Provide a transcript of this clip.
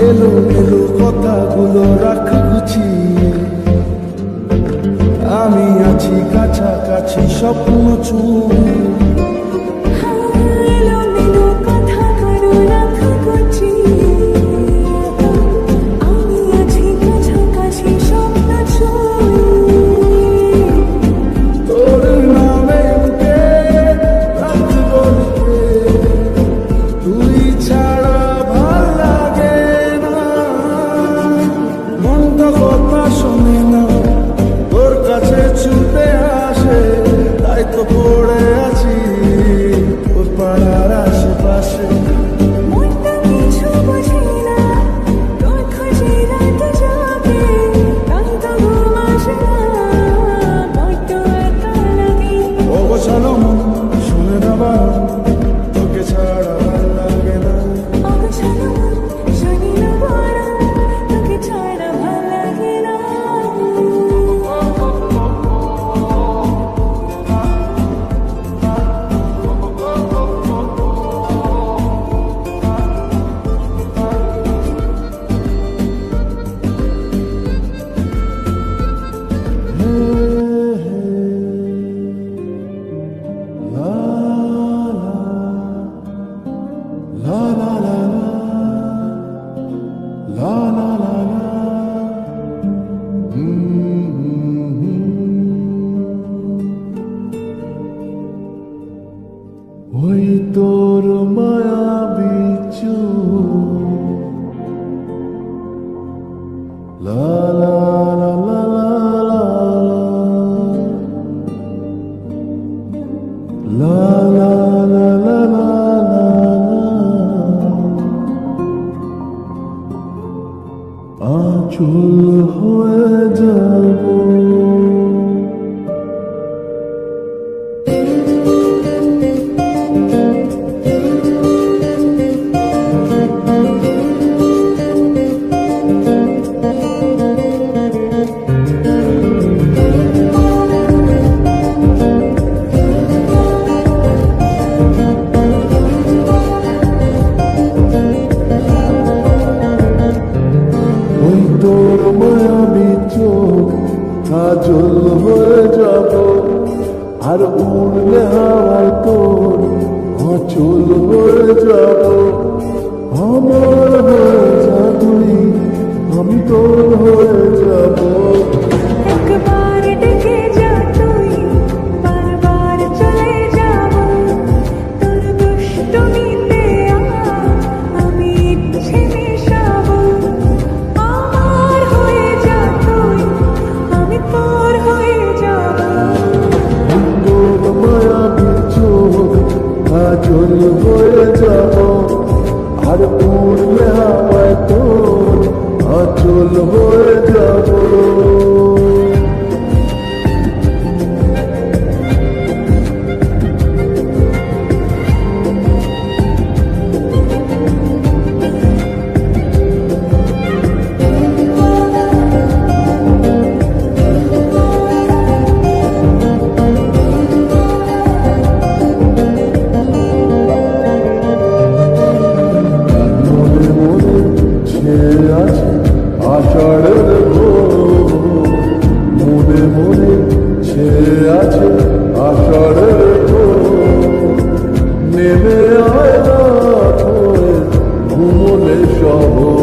এলো এলো কথাগুলো রাখ গুছিয়ে, আমি আছি কাছাকাছি স্বপ্ন ছুঁয়ে। পড়ে আছি ওর পাড়ার আশেপাশে, কিছু বুঝি না তোর খোঁজে রাত জাগে, তাই তো ঘুম আসে না, বড্ড একা লাগে। অগোছালো মন শুনে বাবা, তোকে ছাড়া ভাল লাগে না। অগোছালো মন শুনি না বড়, তোকে ছাড়া ভাল লাগে না। ওই তোর মায়াবী চোখ, লা লা লা লা লা লা লা লা লা লা আঁচল হয়ে যাব। তোর মায়াবী চোখ কাজল হয়ে যাব, আর উড়লে হাওয়ায় তোর অচল হয়ে যাব। আমার হয়ে যা তুই, আমি তোর হয়ে যাব। একবার ডেকে যা তুই, বারবার চলে যাব, তোর দুষ্টুমিতে আমি ইচ্ছে মেশাবো। আমার হয়ে যা তুই, আমি তোর হয়ে যাব। তোর মায়াবী চোখ কাজল হয়ে যাব, আর উড়লে হাওয়ায় তোর অচল হয়ে যাব। আষাঢ়ের ভোর, মনে মনে ছেয়ে আছে আষাঢ়ের ভোর। নেমে আয় রাত হয়ে ঘুমোলে শহর।